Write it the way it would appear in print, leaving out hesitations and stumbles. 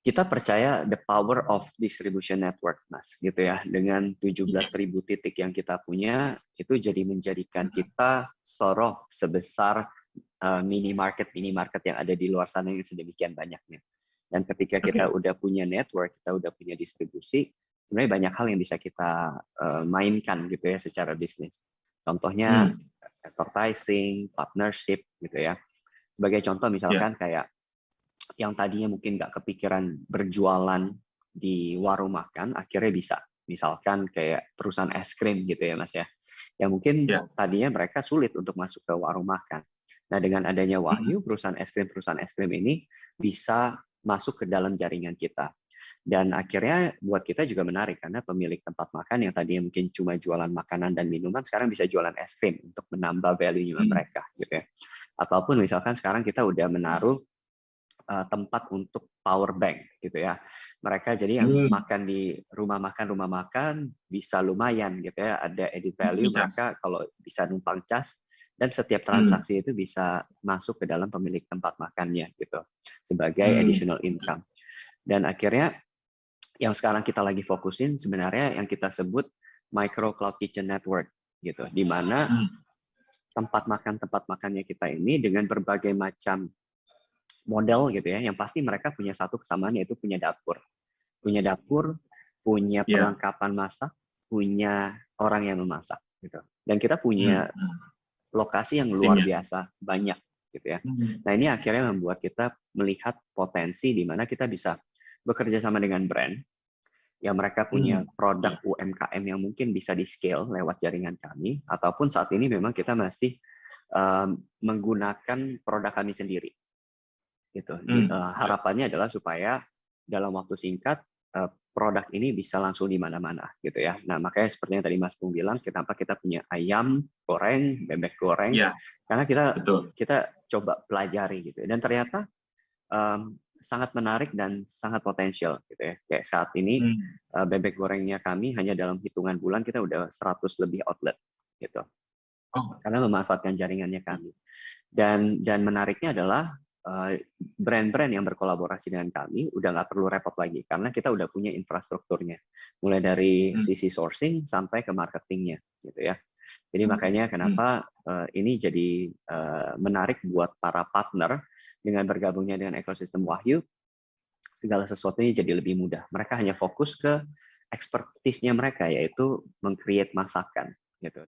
Kita percaya the power of distribution network, Mas, gitu ya. Dengan Iya. 17.000 titik yang kita punya, itu jadi menjadikan kita soroh sebesar minimarket yang ada di luar sana yang sedemikian banyaknya. Dan ketika kita Oke. udah punya network, kita udah punya distribusi, sebenarnya banyak hal yang bisa kita mainkan gitu ya secara bisnis. Contohnya Hmm. advertising, partnership gitu ya. Sebagai contoh Ya. misalkan kayak yang tadinya mungkin nggak kepikiran berjualan di warung makan, akhirnya bisa. Misalkan kayak perusahaan es krim gitu ya Mas ya. Yang mungkin Ya. tadinya mereka sulit untuk masuk ke warung makan. Nah dengan adanya Hmm. Wahyu, perusahaan es krim ini bisa masuk ke dalam jaringan kita. Dan akhirnya buat kita juga menarik karena pemilik tempat makan yang tadinya mungkin cuma jualan makanan dan minuman, sekarang bisa jualan es krim untuk menambah value-nya Hmm. mereka gitu ya. Ataupun misalkan sekarang kita udah menaruh tempat untuk power bank gitu ya. Mereka jadi yang Hmm. makan di rumah makan bisa lumayan gitu ya, ada added value, Dicas. mereka kalau bisa numpang cas dan setiap Hmm. transaksi itu bisa masuk ke dalam pemilik tempat makannya gitu sebagai Hmm. additional income. Dan akhirnya yang sekarang kita lagi fokusin sebenarnya yang kita sebut micro cloud kitchen network gitu, di mana Hmm. tempat makannya kita ini dengan berbagai macam model gitu ya, yang pasti mereka punya satu kesamaan yaitu punya dapur. Punya dapur, punya Ya. perlengkapan masak, punya orang yang memasak gitu. Dan kita Hmm. punya Hmm. lokasi yang luar Timnya. biasa banyak gitu ya. Hmm. Nah, ini akhirnya membuat kita melihat potensi di mana kita bisa bekerja sama dengan brand yang mereka Hmm. punya produk Ya. UMKM yang mungkin bisa di-scale lewat jaringan kami, ataupun saat ini memang kita masih menggunakan produk kami sendiri gitu. Hmm. Ya. Harapannya adalah supaya dalam waktu singkat produk ini bisa langsung di mana-mana gitu ya. Nah, makanya seperti yang tadi Mas Pung bilang, kenapa kita punya ayam goreng, bebek goreng, Ya. karena kita Betul. kita coba pelajari gitu. Dan ternyata sangat menarik dan sangat potensial gitu ya. Kayak saat ini Hmm. bebek gorengnya kami hanya dalam hitungan bulan kita udah 100 lebih outlet gitu. Oh. Karena memanfaatkan jaringannya kami. Dan menariknya adalah brand-brand yang berkolaborasi dengan kami udah nggak perlu repot lagi karena kita udah punya infrastrukturnya, mulai dari Hmm. sisi sourcing sampai ke marketingnya, gitu ya. Jadi Hmm. makanya Hmm. kenapa ini jadi menarik buat para partner dengan bergabungnya dengan ekosistem Wahyu, segala sesuatunya jadi lebih mudah. Mereka hanya fokus ke expertise-nya mereka, yaitu meng-create masakan, gitu.